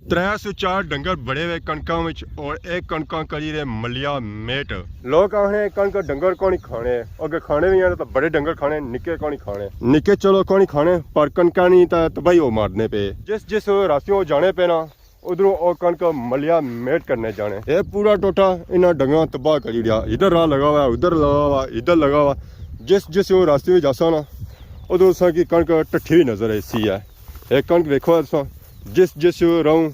304 डंगर बड़े हुए कणकों में और एक कणकों करी रहे मलिया मेट। लोग आखने कणक डंगर कौन ही खाने, अगर खाने भी आने तो बड़े डंगर खाने, निके कौन ही खाने, निके चलो कौन ही खाने, पर कणका नहीं तो तबाही हो मारने पे। जिस जिस रास्ते जाने पे ना उधरों और कणक मलिया मेट करने जाने। ये पूरा टोटा इन्हें डंगा तबाह करी दिया। इधर राह लगा हुआ, उधर लगा हुआ, इधर लगा हुआ। जिस जिस रास्ते में जासा ना उधर सा की कणक टट्ठी नजर ऐसी है। एक कणक देखो जिस जिस राहू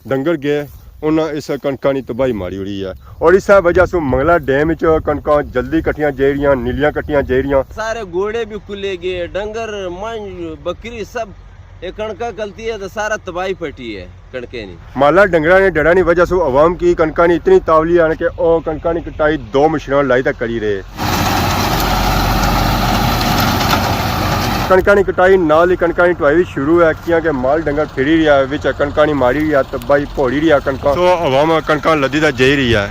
डंगर गए उन्हें इस कणका की तबाही मारी हुई है। और इस वजह से मंगला डैम कणका जल्दी कट्टियां जा रही, नीलियां कट्टियां जा रही, सारे घोड़े भी खुले गए, डंगर मंज बकरी सब एक कणका गलती है तो सारा तबाही पटी है कणके नहीं। माला डंगरा ने डरा नहीं वजह से अवाम की कणका ने इतनी तावली आने के और कणका की कटाई 2 मशीनों लाई तक करी रहे। कणका की कटाई नाल ही कणका की ढुआई भी शुरू है क्योंकि माल डंगर फिरी रहा है, विच कणका नहीं मारी रही है, तबाही भोड़ी रही है कणका। तो अवाम कणका लदी दा जा रही है।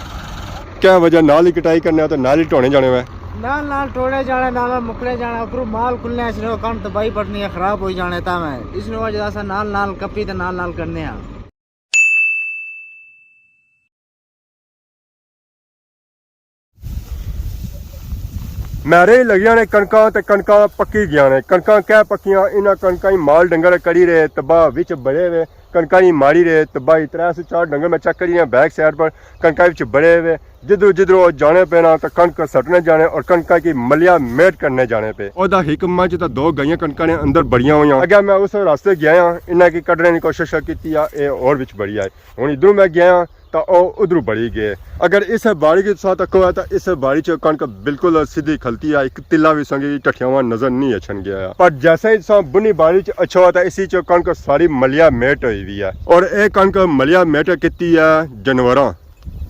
क्या वजह नाल ही कटाई करने तो नाल ही ढोने जाने में, नाल नाल टोड़े जाने, नाल मुकड़े जाने, ऊपर माल खुलने इसने कण तबाही पड़नी है, खराब हो जाने ता मैं इसने वजह से नाल नाल कपी ते नाल नाल करने हैं। मैरे लगिया ने कणका ते कणका पक्की गया ने। कणका क्या पक्कियां, इन्हां कणका ही माल डंगर करी रहे तबाह, विच बड़े हुए कणका ही मारी रहे तबाही। 304 डंगर मैं चेक करी बैक साइड पर कणका विच बड़े हुए, जिधर जिधर जाने पे ना तो कणक सटने जाने और कणका की मलिया मेट करने जाने पे। ओदा हिकमा च तो 2 गाइयां कणका ने अंदर बड़ियां हुई। अगर मैं उस रास्ते गया इन्हें की कड्ढने की कोशिश की और विच बड़ी है। हुण इधरों मैं गया तो उधर बड़ी गए। अगर इस बाड़ी के साथ तको है तो इस बाड़ी च कणक बिल्कुल सीधी खलती है, एक तिला भी संगी टठियावा नजर नहीं अछन गया। पर जैसे ही बुनी बाड़ी च अच्छा हुआ था इसी च कणक सारी मलिया मेट हुई हुई है। और ये कणक मलिया मेट की है जानवर,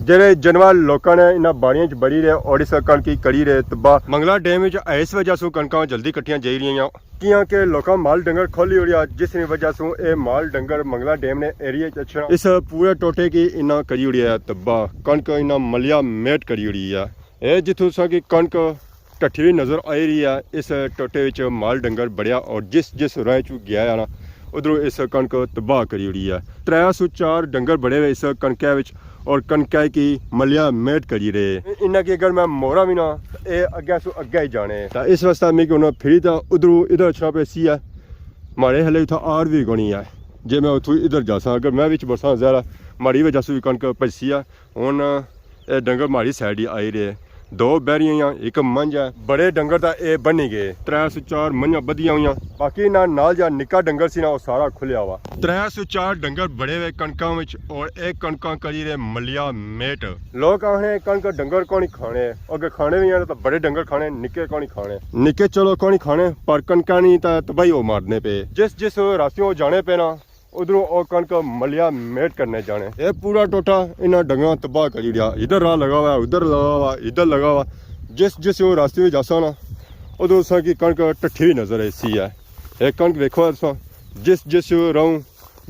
जेरे जानवर लोगों ने इन्होंने बाड़ियों च बड़ी रहे और इस कणक की करी रहे तबाह। मंगला डैम इस वजह से कणक जल्दी कट्टियां जा रही क्योंकि लोग माल डंगर खोली हो रहा, जिस वजह से ये माल डंगर मंगला डैम ने एरिया अच्छा इस पूरे टोटे की इन्ना करी हुई है तबाह। कणक इन्ना मलिया मेट करी हुई है। ये जितों सा की कणक टट्ठी नजर आ रही है, इस टोटे विच माल डंगर बढ़िया और जिस जिस राह चू गया है ना उधरों इस कणक तबाह करी हुई है। 304 डंगर बड़े हुए इस कणकै विच और कणकै की मलिया मेट करी रहे। इन्हें की अगर मैं मोरा भी ना ये अगे सु अगे ही जाने तो इस वास्ते मिगी उन्हें फिर तो उधरों इधर अच्छा पैसी है, माड़े हले उतना आर भी गोनी है। जे मैं उतों इधर जासा अगर मैं बिच बरसा ज़्यादा माड़ी वजह से भी कणक पैसी है। हुण ये डंगर माड़ी साइड ही आई रहे, 2 बैरियां एक मंझ है। बड़े डंगर तो ये बनी गए, 304 मंझा बधिया हुई, बाकी ना नाल जा निका डंगर सी ना वो सारा खुलिया हुआ। 304 डंगर बड़े हुए कणकों में और एक कणका करी रहे मलिया मेट। लोग आखने कणक डंगर कौन ही खाने, अगर खाने भी आने तो बड़े डंगर खाने, निके कौन ही खाने, निके चलो कौन ही खाने, पर कणका नहीं तो तबाही हो मारने पे। जिस जिस रास्ते जाने पे ना उधरों और कणक मलिया मेट करने जाने। ये पूरा टोटा इन्हें डंगा तबाह करी दिया। इधर राह लगा हुआ, उधर लगा हुआ, इधर लगा हुआ। जिस जिस रास्ते में जासा ना उधर सा की कणक टट्ठी नजर ऐसी है। एक कणक देखो जिस जिस राहू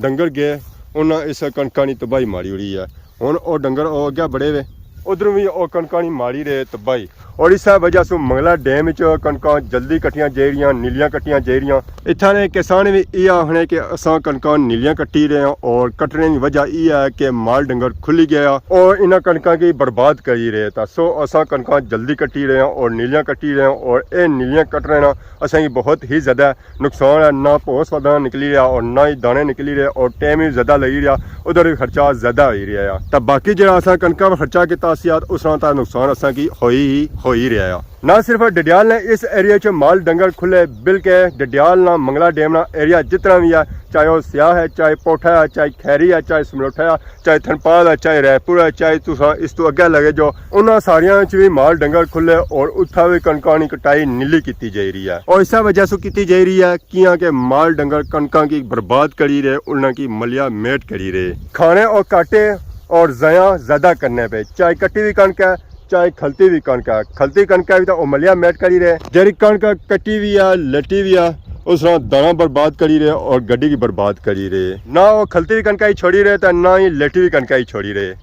डंगर गए उन्हें इस कणका की तबाही मारी हुई है। हुण और डंगर अगे बढ़े हुए उधर भी और कणका की मारी रहे तबाही। और इस वजह से मंगला डैम कणक जल्दी कट्टियां जा रही, नीलियां कट्टियां जा रही। इतने किसान भी ये आखने कि असा कणक नीलियां कट्टी रहे हैं और कट्टने की वजह यह है कि माल डंगर खुली गया और इन्हें कणक की बर्बाद करी रहे था। सो असा कणक जल्दी कट्टी रहे हैं और नीलियां कट्टी रहे हैं और ये नीलियां कट्टने ना असें बहुत ही ज़्यादा नुकसान है। ना भोस वधा निकली रहा और ना ही दाने निकली रहे और टाइम भी ज़्यादा लगी रहा, उधर भी खर्चा ज़्यादा हो रहा। तो बाकी जो असा कणक पर खर्चा किया उस तरह का नुकसान असा की हो ही रहा। ना सिर्फ डडियाल ने इस एरिया च माल डंगर खुले, बल्कि डडियाल ना मंगला डैम ना एरिया जितना भी है, चाहे वो स्याह है, चाहे पोठा है, चाहे खैरी है, चाहे समलोठा है, चाहे थनपाल है, चाहे रायपुर है, चाहे तुसा इस तो अगे लगे जो उन्होंने सारिया च भी माल डंगर खुले और उत्था भी कणकां की कटाई नीली की जा रही है। और इस वजह से की जा रही है कि माल डंगर कणकां की बर्बाद करी रहे, उन्होंने मलिया मेट करी रहे। खाने और काटे और जया ज्यादा करने पे, चाहे कट्टी हुई कणक है चाहे खलती हुई कणक है, खलती कणक भी तो मलिया मेट करी रहे। जेरी कणक कट्टी हुई है लटी हुई है उस तरह दाना बर्बाद करी रहे और गड्डी की बर्बाद करी रहे। ना वो खलती हुई कणक ही छोड़ी रहे तो ना ही लटी हुई कणक ही छोड़ी रहे।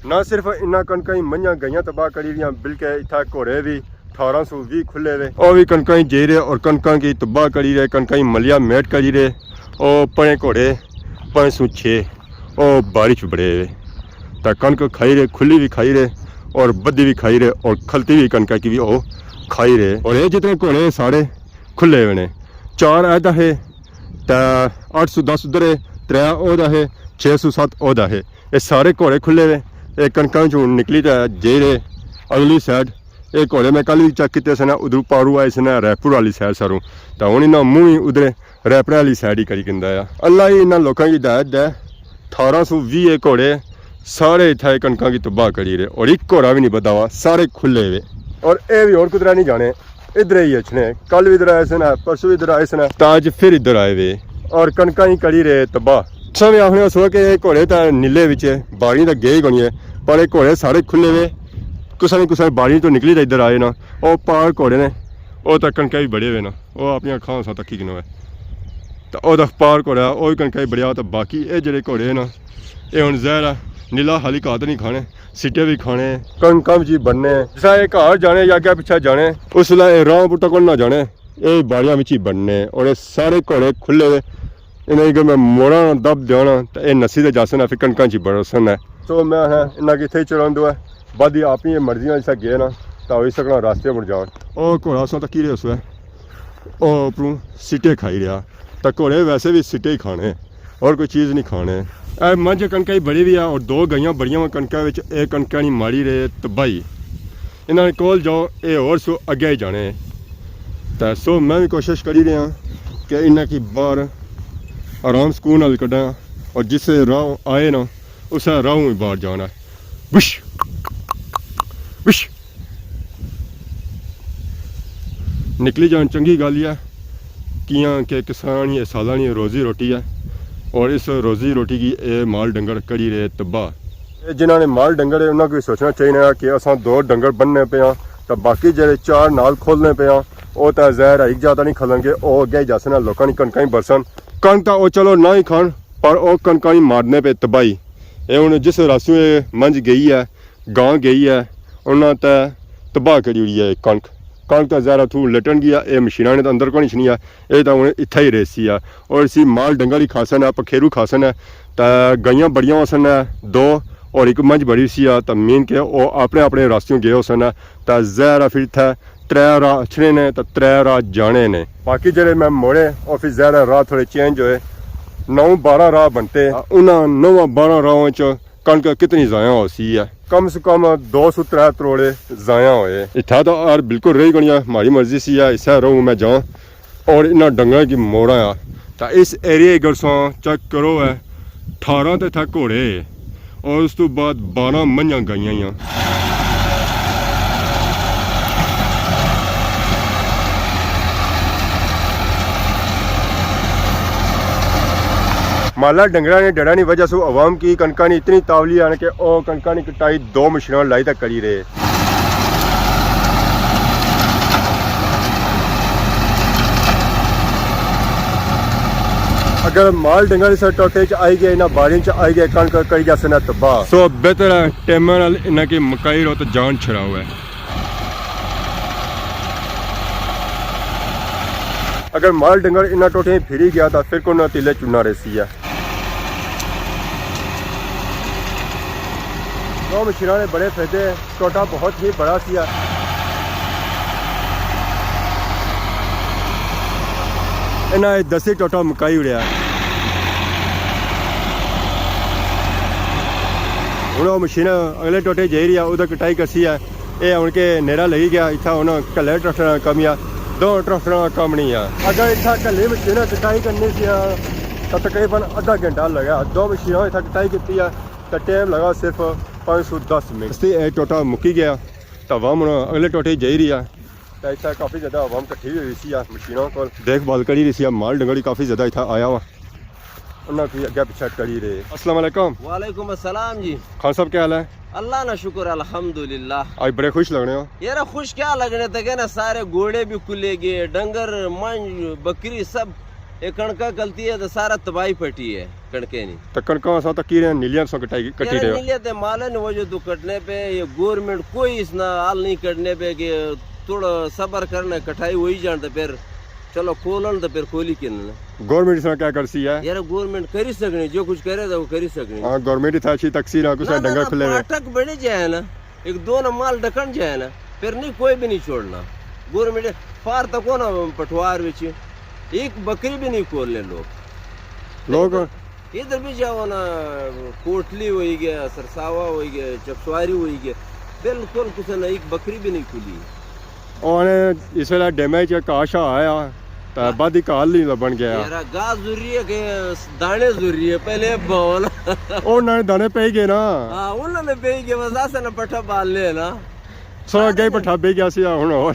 ना सिर्फ इन्ना कणक ही मंझा गईयां तबाह करी रही, बल्कि इतना घोड़े भी 1820 खुले हुए और भी कणक ही जे रहे और कणक की तबाह करी रहे, कणक ही मलिया मेट करी रहे। ਉਹ ਪਏ ਘੋੜੇ 506 ਉਹ ਬਾਰਿਸ਼ ਬੜੇ ਤਾਂ ਕਣਕ ਖਾਈ ਰਹੇ खुली भी खाई रहे और बद्दी भी खाई रहे और खलती भी कनक की भी वो खाई रहे और ये जितने घोड़े सारे खुले हुए ने 4 ऐदा है तो 810 उधर है 3 ओदा है 607 ओदा है ये सारे घोड़े खुले हुए ये कनक चूं निकली तो जे रहे अगली साइड ये घोड़े मैं कल भी चेक किए सन उधर पारू आए सन रैपुर वाली साइड सारों तो हूँ इन्होंने मूँह ही उधर रैपुर वाली साइड ही करी कहता है अल्लाह ही इन्होंने लोगों की हिदायत है 1820 घोड़े सारे इतना कनक की तबाह करी रहे और एक घोड़ा भी नहीं बदा हुआ सारे खुले हुए और ये भी और कुदरा नहीं जाने इधर ही अच्छे कल भी इधर आए सन परसों भी इधर आए सन तो अज फिर इधर आए हुए और कनक ही करी रहे तबाह सब आखने सो कि घोड़े तो नीले बिच बारियां तो गए गई है पर ये घोड़े सारे खुले हुए कुछ न कुछ बारियां तो निकली तो इधर आए ना वो पार घोड़े ने वो तो कनक भी बड़े हुए ना वो अपन अखां सा तकी गिनो है तो वह पार घोड़ा वो भी कनक बड़िया तो बाकी ये जोड़े घोड़े ना ये हूँ जहर है नीला हाली घात नहीं खाने सिट्टे भी खाने कनक जी बनने जिस ये घर जाने या अगर पिछा जाने उस वेले राह बूटा को ना जाने ये बाड़ियां ही बनने और ये सारे घोड़े खुले हुए इन्हें अगर मैं मोड़ा दब देना तो ये नसी दे जासन है फिर कनक जी बरसन है सो मैं है इन्ना कि इतने चलाऊँ है बाद ही आप ही मर्जी जिस गए ना तो हो सकना रास्ते मुड़ जान और घोड़ा उस तकी रहे उसमें उपरों सिट्टे खाई रहा तो घोड़े वैसे भी सिट्टे ही खाने और कोई चीज़ नहीं खाने मंझ कनक ही बड़ी भी है और 2 गाइयां बड़ियां कनक ये कनक नहीं माड़ी रहे तबाही इन्होंने कोल जाओ ये और सो अगे ही जाने तो सो मैं भी कोशिश करी रहा कि इन्हें की बाहर आराम सुकून नाल कड्ढां और जिस राह आए ना उस राहों ही बाहर जाना बुश बुश निकली जान चंगी गल है कियां कि किसान ये सालानी रोजी रोटी है और इस रोजी रोटी की ये माल डंगर कड़ी रहे तबाह जिन्होंने माल डंगर है उन्होंने भी सोचना चाहिए कि अस 2 डंगर बनने पे हाँ तो बाकी जो 4 नाल खोलने पे हाँ वो तो जहर एक ज़्यादा नहीं खलन वो अगे जासन लोगों की कनक ही बरसन कनक तो चलो ना ही खान पर वो कनक ही मारने पे तबाही ये हूँ जिस रास्ते मंझ गई है गांव गई है उन्होंने तो तबाह करी हुई है कनक कनक तो ज़्यादा थू लटन गया ये मशीना ने तो अंदर को नहीं छनी है ये तो हूँ इतना ही रेसी है और इसी माल डंगर ही खासन है पखेरू खासन है तो गाइयां बड़िया होसन है 2 और एक मंझ बड़ी सी है तो मेन के वो अपने अपने रास्ते गए होसन है तो जहर फिर इतना 3 राह अच्छे ने तो 3 राह जाने ने बाकी जो मैं मोड़े और फिर जहर राह थोड़े चेंज होए 9-12 राह बनते उन्होंने 9-12 राहों कनक कितनी ज़ाया हो सी है कम से कम 203 तरोड़े ज़ाया होए इतना तो यार बिल्कुल रही गई हमारी मर्जी सी है इस रहूँ मैं जाऊँ और इन्हें डंगर की मोड़ा आ तो इस एरिए अगर सौ चेक करो है 18 तो था घोड़े और उस तो बाद 12 मंझा गाइयां माला डंगरा ने डरा नहीं वजह से अवाम की कनका ने इतनी तावली आने के ओ कनका ने कटाई 2 मशीनों लाई तक करी रहे अगर माल डंगर से टोटे च आई गए ना बारिश च आई गए कनक करी जा सना तबाह सो बेहतर है टेम नाल इन्हां की मकाई रो तो जान छड़ाओ है अगर माल डंगर इन्ना टोटे फिरी गया तो फिर को ना तिले चुना रेसी है दो मशीनों ने बड़े फायदे टोटा बहुत ही बड़ा सिया इन्हें 10 टोटा मकाई उड़िया हूँ मशीन अगले टोटे जाई रही है उधर कटाई कसी है ये हूँ के नेरा लगी गया इतना उन्हें कले ट्रैक्टर कम आ 2 ट्रैक्टर का कम नहीं है अगर इतना कली मशीन कटाई करनी सी तो तकरीबन आधा घंटा लगा 2 मशीनों इतना कटाई की है तो टाइम लगा सिर्फ 510 मिनट ये टोटा मुक्की गया तो अवाम हूँ अगले टोटे जाई रही है तो इतना काफ़ी ज़्यादा अवाम कट्ठी हुई सी मशीनों को देखभाल करी रही सी माल डंगरी काफ़ी ज़्यादा इतना आया हुआ उन्होंने अगे पिछा करी रहे अस्सलाम वालेकुम वालेकुम अस्सलाम जी खान साहब क्या हाल है अल्लाह ना शुक्र अल्हम्दुलिल्लाह आज बड़े खुश लग रहे हो यार खुश क्या लगने तक ना सारे घोड़े भी खुले गए डंगर मंज बकरी सब ये कणका गलती है तो सारा तबाही पटी है कणके नहीं तो कणका सा तक की नीलियां सो कटाई कटी रहे नीलियां ते मालन वजह तो कटने पे ये गवर्नमेंट कोई इसना हाल नहीं करने पे कि थोड़ा सब्र करना कटाई हो ही जान तो फिर चलो खोलन तो फिर खोली के ना गवर्नमेंट इसमें क्या करती है यार गवर्नमेंट करी सकनी जो कुछ करे तो वो करी सकनी हाँ गवर्नमेंट था अच्छी तकसीर है कुछ डंगर खुले हुए पाठक बने जाए ना एक दो ना माल ढकन जाए ना फिर नहीं कोई भी नहीं छोड़ना गवर्नमेंट फार तक हो ना पटवार बिच एक बकरी भी नहीं खोलने लोग इधर भी जाओ ना कोटली हो गया सरसावा हो गया चकसवारी हो गया बिल्कुल कुछ ना एक बकरी भी नहीं खुली और इस वेला डैमेज काशा आया तो बाद ही काल नहीं लबन गया यार घास जरूरी है कि दाने जरूरी है पहले बोल और ना दाने पे गए ना हाँ उन्होंने पे गए बस ऐसे ना पट्टा बाल ले ना सो गए पठा बे गया सी हुन और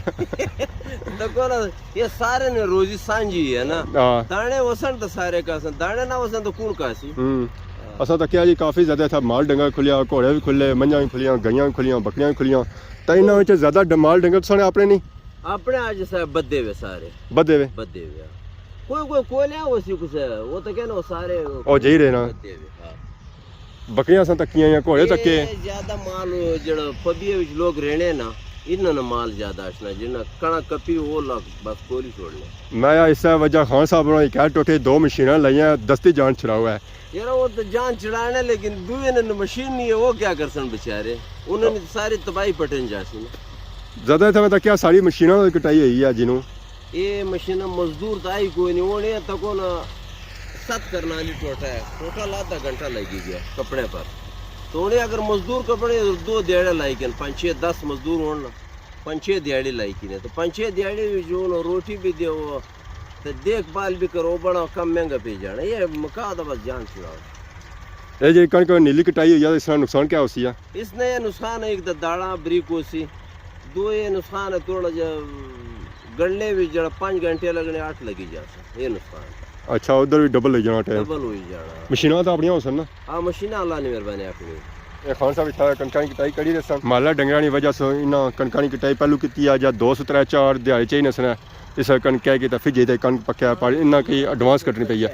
तो कोना ये सारे ने रोजी सांझी है ना हां दाने वसन तो सारे का सन दाने ना वसन तो कौन का सी असा तो क्या जी काफी ज्यादा था माल डंगर खुलिया घोड़े भी खुले मंझां भी खुलियां गईयां भी खुलियां बकरियां भी खुलियां तो इन्हां विच ज्यादा माल डंगर साने अपने नहीं अपने आज सारे बद्दे वे सारे बदे वे बद्दे वे कोई कोलिया वो सी कुछ है वो तो कहना वो सारे ओ जई रहे ना बद्दे वे हां बकरियां सन तकियां या घोड़े तके ज्यादा माल जड़ पबिये विच लोग रहने ना इन्ना ना माल ज्यादा आशना जिन्ना कणा कपी वो लोग बस कोली छोड़ ले मैं इस वजह खान साहब ने कह टोटे दो मशीनां लईयां दस्ती जान छड़ावा है यार वो तो जान चढ़ाने लेकिन दुए ने मशीन नहीं है वो क्या कर सन बेचारे उन्होंने तो सारी तबाही पटन जासी ना ज्यादा था तो क्या सारी मशीनां कटाई हुई है जिन्हों ये मशीन मजदूर तो आई कोई नहीं वो नहीं तको ना सत करना वाली टोटा है टोटल आधा घंटा लगी गया कपड़े पर तो उन्हें अगर मजदूर कपड़े दो दिहाड़े लाई के 5-6-10 मजदूर हो ना 5-6 दिहाड़ी लाई की तो 5-6 दिहाड़ी जो ना रोटी भी दे तो देखभाल भी करो बड़ा कम महंगा पे जाना ये मका तो बस जान छुड़ाओ ये जी कणक नीली कटाई हुई है इसका नुकसान क्या होसी है इसने ये नुकसान है एक तो दाड़ा ब्रिक होसी दो ये नुकसान है थोड़ा गड़ने भी जरा 5 घंटे लगने 8 लगी जा ये नुकसान अच्छा उधर भी डबल ले जाना टाइम डबल हो जाना मशीनां तो अपनी हो सन ना हाँ मशीन अल्लाह ने मेहरबानी अपनी ये खान साहब इतना कणकां की कटाई करी रहे माला डंगरां की वजह से इन्हां कणकां की कटाई पहलू की या 2-3-4 दिहाड़ी चाहिए नसना इस कणक की तो फिर जे कणक पक्या पर इन्ना की एडवांस कटनी पई है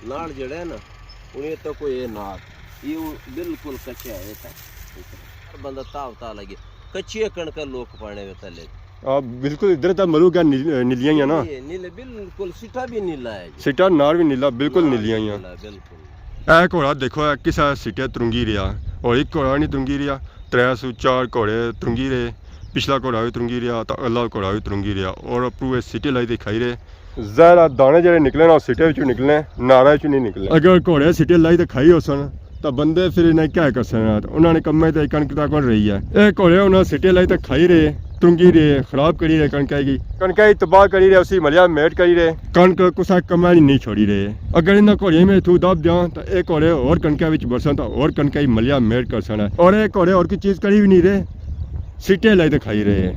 नाड़ जड़ा है ना उन्हें तो कोई ये नाड़ ये बिल्कुल कच्चा है तक बंदा ताव लगे कच्चे कणक लोग पाने में तले बिल्कुल इधर तो मरू क्या नीलियां ही ना नीले बिल्कुल सिटा भी नीला है सिटा नार भी नीला बिल्कुल नीलियां ही बिल्कुल ए घोड़ा देखो है किसा सिटे तुरंगी रहा और एक घोड़ा नहीं तुरंगी रहा 304 घोड़े तुरंगी रहे पिछला घोड़ा भी तुरंगी रहा तो अगला घोड़ा भी तुरंगी रहा और पूरे सिटे लाई दिखाई रहे ज़रा दाने जो निकले ना सिटे विचों निकले नारा विचों नहीं निकले अगर घोड़े सिटे लाई तो खाई हो सन तो बंदे फिर इन्हें क्या कर सकना उन्होंने कम्मे तो कणक तक रही है ये घोड़े उन्होंने सिटे लाई तो खाई रहे तुरंगी रहे खराब करी रहे कणक की तबाह करी रहे उसी मलिया मेट करी रहे कणक कुछ कमा नहीं छोड़ी रहे अगर इन घोड़े में थू दब दिया तो एक घोड़े और कणक बरसन तो और कणक मलिया मेट कर सकना और एक घोड़े और की चीज़ करी भी नहीं रहे सिटे लाई तो खाई रहे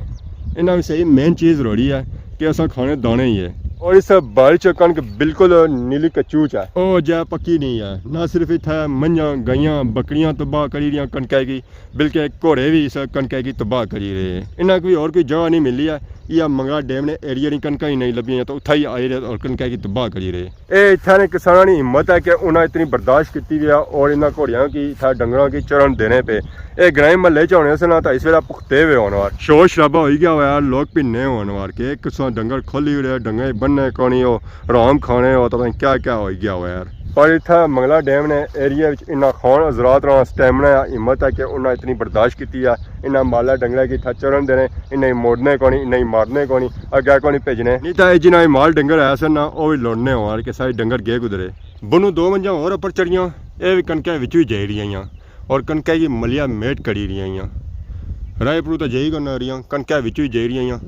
इन्होंने सही मेन चीज़ रोड़ी है कि असा खाने दाने ही है और इस बारिश च कणक बिल्कुल नीली कचूच है ओ जै पक्की नहीं है ना सिर्फ इतना मंझां गाइयां बकरियां तबाह करी रही कणक की बल्कि घोड़े भी इस कणक की तबाह करी रहे इन्हें कोई और कोई जगह नहीं मिली है या मंगला डैम ने एरिया दी कणक ही नहीं लभियां तो उत्थे ही आए रहे और कणक की तबाह करी रहे ये इत्थे ने किसानां की हिम्मत है कि उन्हें इतनी बर्दाश्त की है और इन्होंने घोड़ियां की इतना डंगरों की चरण देने पे ये ग्रामीण महल्ले च होने से ना तो इस वेला पुख्ते हुए होने वार शोर शराबा हो गया हुआ लोग भिन्ने होने वार के किसान डंगर खोली उड़े डंगर बनने कोनी हो राम खाने हो तो क्या क्या हो गया हुआ यार पर इतना मंगला डैम ने एरिया इन्ना खान हजरात रहा स्टैमिना हिम्मत है कि उन्हें इतनी बर्दाश्त की है इन्ना माला डंगर की इतना चरण देने इन्हें मोड़ने को नहीं इन्हें मारने को नहीं अगे को नहीं भेजने नहीं तो जिन्हें माल डंगर है सन ना वो भी लुड़ने हो कि सारे डंगर गे गुजरे बुनू 2 मंझां और उपर चढ़ियां ये भी कणक विच भी जाई रही और कणक की मलिया मेट करी रही रायपुर तो जाई करना रही कणक विच भी जाई रही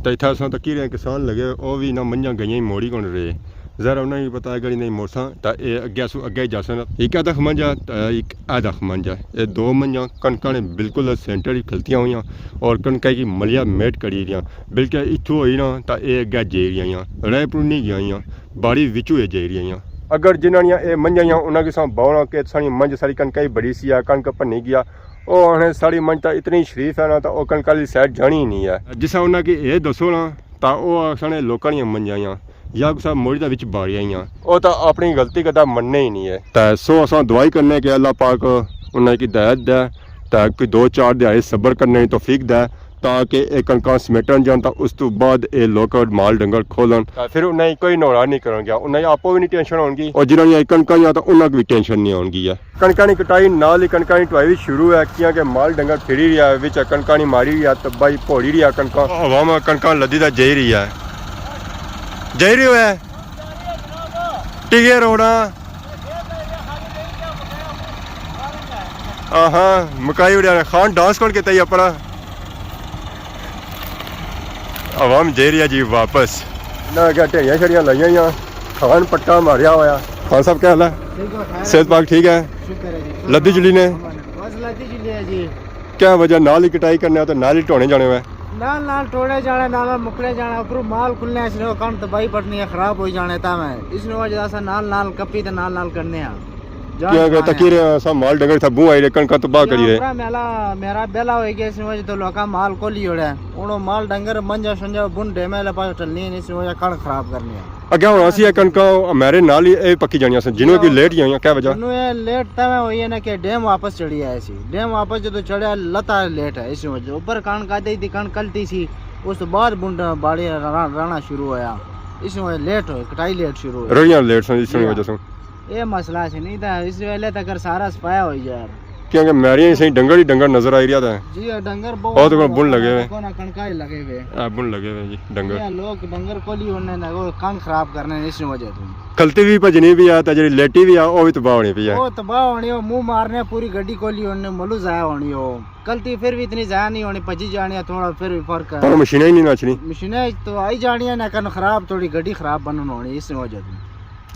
तो इतना असां तकी रहे किसान लगे वो भी ना मंझां गईयां मोड़ी कौन रहे जरा उन्हें भी पता अगर नहीं मोड़सा तो ये अगे सू अगे जा सन एक आधा मंझा तो एक आधा मंझा ये 2 मंझा कणक ने बिल्कुल सेंटर ही खलतियां हुई और कणक की मलिया मेट करी रही बिल्कुल इतों हुई ना तो ये अगे जाई रही रायपुर नहीं गई बाड़ी विचों ये जाई रही अगर जिन्होंने ये मंझा उन्होंने किसान बावना के सारी मंझ सारी कणक ही बड़ी सी कणक भनी गया वो आने सारी मंझ तो इतनी शरीफ है ना तो वह कणक वाली साइड जानी ही नहीं है जिस उन्हें कि ये दसो ना तो वह साढ़े लोगों दी मंझा या कुछ मोड़ी के विच बारियां वो तो अपनी गलती कदा मनने ही नहीं है तो सो असा दुआई करने के अल्लाह पाक उन्हें की हिदायत दे तो कोई 2-4 दिहाड़े सबर करने की तौफीक दे ਤਾਂ ਕਿ ਇਹ ਕਣਕਾਂ ਸਮੇਟਣ ਜਾਣ ਤਾਂ ਉਸ ਤੋਂ ਬਾਅਦ ਇਹ ਲੋਕ ਮਾਲ ਡੰਗਰ ਖੋਲਣ ਤਾਂ ਫਿਰ ਉਹਨਾਂ ਹੀ ਕੋਈ ਨੌਰਾ ਨਹੀਂ ਕਰਨਗੇ, ਉਹਨਾਂ ਹੀ ਆਪੋ ਵੀ ਨਹੀਂ ਟੈਨਸ਼ਨ ਹੋਣਗੀ ਔਰ ਜਿਹਨਾਂ ਦੀਆਂ ਕਣਕਾਂ ਜਾਂ ਤਾਂ ਉਹਨਾਂ ਨੂੰ ਵੀ ਟੈਨਸ਼ਨ ਨਹੀਂ ਆਉਣਗੀ ਆ। ਕਣਕਾਂ ਦੀ ਕਟਾਈ ਨਾਲ ਹੀ ਕਣਕਾਂ ਦੀ ਢੁਆਈ ਵੀ ਸ਼ੁਰੂ ਹੈ ਕਿਉਂਕਿ ਮਾਲ ਡੰਗਰ ਫਿਰੀ ਰਿਹਾ ਵਿੱਚ ਕਣਕਾਂ ਦੀ ਮਾਰੀ ਰਿਹਾ ਤਬਾਈ ਭੋੜੀ ਰਿਹਾ ਕਣਕਾਂ ਹਵਾਵਾਂ ਕਣਕਾਂ ਲੱਦੀ ਦਾ ਜਈ ਰਹੀ ਹੈ ਹੋਇਆ ਟਿਗੇ ਰੋੜਾ हाँ मकाई उड़ा खान डांस कौन कहता है अपना आवाम जे रही है जी वापस ना क्या ढेरिया छड़ियाँ लाइया खान पट्टा मारिया होया। खान साहब क्या हाल है? सेहत पाक ठीक है? लद्दी जुली ने बस लद्दी जुली है जी। क्या वजह नाल ही कटाई करने तो नाल ही ढोने जाने हुए नाल टोड़े जाने नाल मुकड़े जाने ऊपर माल खुलने इसने कण तबाही पड़नी है खराब हो जाने ता मैं इसने वजह से नाल कपी ते नाल करने हैं क्या गए तकीरे सब माल डंगर था बू आई रे कणका तबाह करी रे मेरा बेला हो गया इसने वजह तो लोका माल को ली ओड़े उनो माल डंगर मंजा संजा बुन डेमेले पास चलनी है इसने वजह कण खराब करनी है अगे होना सी कणका मेरे नाल ही ए पक्की जानियां सन जिन्हों की लेट जाइयां क्या वजह जिन्हों ये लेट तवे हुई है ना कि डैम वापस चढ़ी है ऐसी डैम वापस जो चढ़िया लता लेट है इस वजह ऊपर कण का दी कण कलती सी उस बाद बुन बाड़ी राना शुरू होया इस वजह लेट हो कटाई लेट शुरू हो रोइयां लेट सन इस वजह से ये मसला है नहीं था इस वेले तक सारा सफाया हो यार क्योंकि मेरी ही सही डंगर ही डंगर नजर आ रहा था जी डंगर बहुत बुन लगे हुए कोना कणका ही लगे हुए बुन लगे हुए जी डंगर ये लोग डंगर कोली होने ना वो कण खराब करने इस वजह तुम खलती भी भजनी भी आ ते जेडी लेटी भी आ ओ भी तबाह होनी पई है वो तबाह होनी हो मुंह मारने पूरी गड्डी कोली होने मलू जाया होनी हो गलती फिर भी इतनी जाया नहीं होनी भजी जानी है थोड़ा फिर भी फर्क है पर मशीनें ही नहीं नाचनी मशीनें तो आई जानी है ना कण खराब थोड़ी गड्डी खराब बनन होनी इस वजह तुम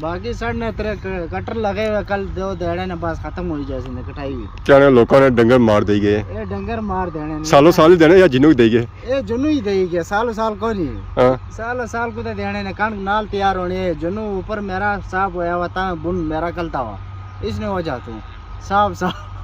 बाकी सड़ने तेरे कटर लगे हुए कल दो देड़े ने बस खत्म हो जैसे ने कटाई हुई क्या लोगों ने डंगर मार दे गए ये डंगर मार देने सालों साल ही देने या जिन्हों दे गए ये जुनू ही दे गया सालों साल को नहीं हां साल को तो देने ने कण नाल तैयार होने जुनू ऊपर मेरा साफ होया हुआ था बुन मेरा कलता हुआ इसने वजह तो साफ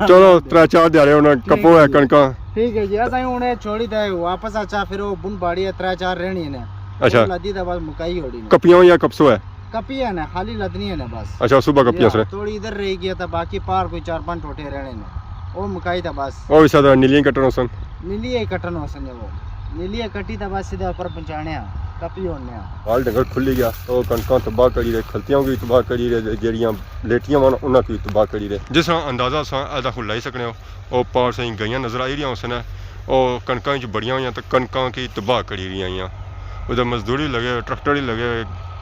चलो 3-4 दिहाड़े उन्हें कपो है कणका ठीक है जी ऐसा ही उन्हें छोड़ी दे वापस अच्छा फिर वो बुन बाड़ी है 3-4 रहनी है अच्छा लदी दा बस मुकाई होड़ी कपियों या कपसो है कपी है ना खाली लदनी है ना बस अच्छा सुबह कपियां से थोड़ी इधर रह गया था बाकी पार कोई 4-5 टोटे रहने ने वो मुकाई था बस ओ सादा नीली कटन सन नीली है कटन हो सन वो नीली है कटी था बस सीधा ऊपर पहुंचाने कपी होने माल डंगर खुली गया तो कणका तबाह करी रे खलतियां की तबाह करी रे जेड़ियां लेटियां वन उन्हां की तबाह करी रे जिस अंदाजा सा ऐदा खुलाई सकने हो ओ पार से गईयां नजर आई रही उसने ओ कणकां च बड़ियां होईयां तो कणकां की तबाह करी रही आईयां उधर मजदूरी लगे ट्रैक्टर ही लगे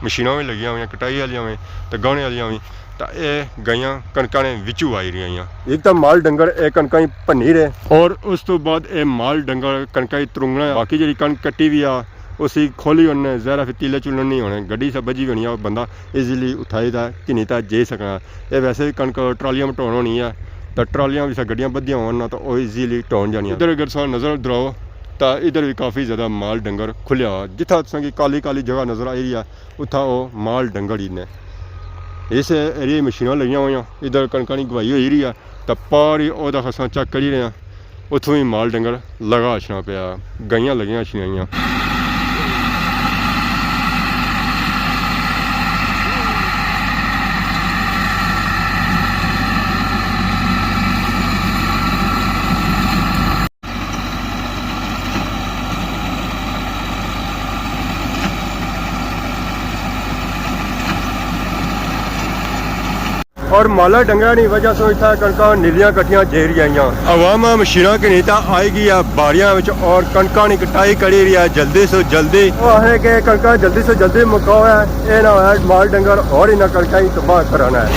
मशीनां भी लगियां हुई कटाई वालियां भी तो गाने वालियां भी तो ये गईयां कणकां ने विचू आई रही एक तो माल डंगर ये कणकां ही भन्नी रहे और उस तो बाद ये माल डंगर कणकां ही त्रुंगना बाकी जी कणक कट्टी भी आ उसी खोली उन्हें जहरा फिर तीले चुलन नहीं होने गड्डी से बजी होनी है बंदा ईजीली उठाई था किन्नी था जे सकना ये वैसे भी कणक ट्रालियां में ढोन होनी है तो ट्रालियां भी गड्डियां बदियां होना तो वो ईजीली ढोन जानी इधर अगर सा नज़र दराओ तो इधर भी काफ़ी ज़्यादा माल डंगर खुलिया जिथा तुसें काली काली जगह नज़र आई रही है उत्था वो माल डंगर ही ने इस एरिया मशीनां लगियां हुई इधर कणकां दी गवाही होई रही है तो पारी ओहदा खसा चेक करी रहे हैं उत्थों ही माल डंगर लगा छना पिया गाइयां लगियां छनाइयां और माला डंगर की वजह से इतना कणका नीलियां कट्टियां जेरी आईयां अवाम मशीना की नीता आएगी या बारियां और कणका की कटाई करी रही है जल्दी से जल्दी वो है कि कणका जल्दी से जल्दी मुकाओ है ये ना है माल डंगर और इन्हें कणका ही तबाह कराना है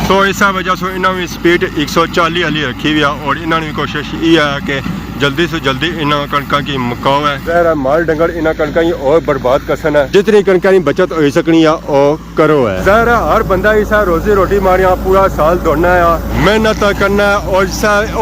तो इस वजह से इन्होंने स्पीड 140 वाली रखी हुई है और इन्होंने कोशिश ये है कि जल्दी से जल्दी इन्होंने कणका की मुकाओ है जहरा माल डंगर इन्हें कणका ही और बर्बाद करसन है जितनी कणका की बचत हो सकनी है वो करो है जहरा हर बंदा इसा रोजी रोटी मारिया पूरा साल दौड़ना है मेहनत करना है और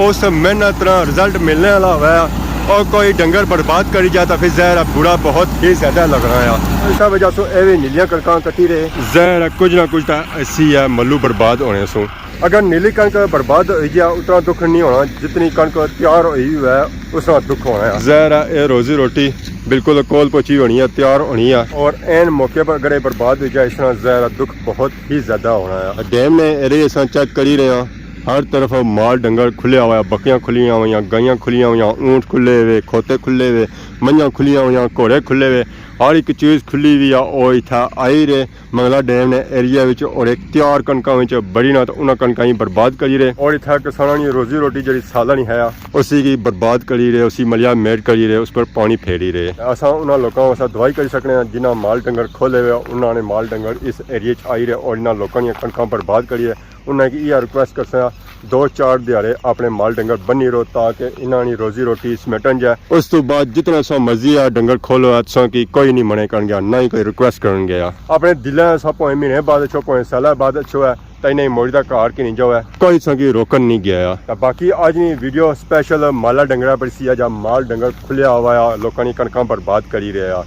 उस मेहनत का रिजल्ट मिलने वाला है और कोई डंगर बर्बाद करी जाता फिर जहर बुरा बहुत ही ज्यादा लग रहा है इस वजह से ये भी नीलियां कणकां कटी रहे जहर कुछ ना कुछ ऐसी है मल्लू बर्बाद होने सो अगर नीली कणक बर्बाद हो गया उतना दुख नहीं होना जितनी कणक तैयार हुई है उतना दुख होना है जहर ये रोजी रोटी बिल्कुल कोल पोची होनी है, तैयार होनी है और एन मौके पर अगर ये बर्बाद हो जाए इसना ज़रा दुख बहुत ही ज़्यादा होना है। डैम ने एरे अस चेक करी रहे हैं, हर तरफ माल डंगर खुलिया हुआ, बकरियां खुलियां हुई, गायें खुलियां हुई, ऊँट खुले हुए, खोते खुले हुए, मंझां खुलियां हुई, घोड़े खुले हुए, हर एक चीज़ खुली हुई है। और इतना आई रहे मंगला डैम ने एरिया विच और एक तैयार कणकां विच बड़ी ना तो उन्होंने कणकां बर्बाद करी रहे और इतना किसानों की रोजी रोटी जी साल नहीं है उसी की बर्बाद करी रहे, उसी मलिया मेट करी रहे, उस पर पानी फेरी रहे। असा उन्होंने लोगों को दवाई कर सकते हैं जिन्हें माल डंगर खोले हुए, उन्होंने माल डंगर इस एरिए आई रहे और इन्होंने लोगों दी कणकां बर्बाद करी है। उन्हें यह रिक्वेस्ट कर सकता 2-4 दिहाड़े अपने माल डंगर बनी रहो ताकि इन्होंने रोजी रोटी समेटन जाए। उस तो बाद जितना सो मर्जी है डंगर खोलो सो कि कोई नहीं मने कर गया, ना ही कोई रिक्वेस्ट कर गया। अपने दिल सब भावें महीने बाद अच्छो भावें साल बाद अच्छो है तो इन्हें मोड़ी का घर की नहीं जो है कोई सो की रोकन नहीं गया। तो बाकी आज नी वीडियो स्पेशल माला डंगर पर सी जब माल डंगर खुलिया हुआ है, लोगों की कणकां बर्बाद करी रहे।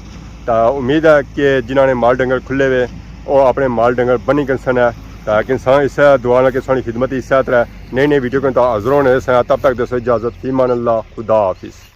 तो उम्मीद है कि जिन्होंने माल डंगर खुले हुए वो अपने माल डंगर बनी कर सन है ताकि इंसान इस दुआ लगे सारी खिदमत इस तरह नई नई वीडियो के हाजिर होने तब तक दसो इजाज़त, ईमान अल्लाह, खुदा हाफिज़।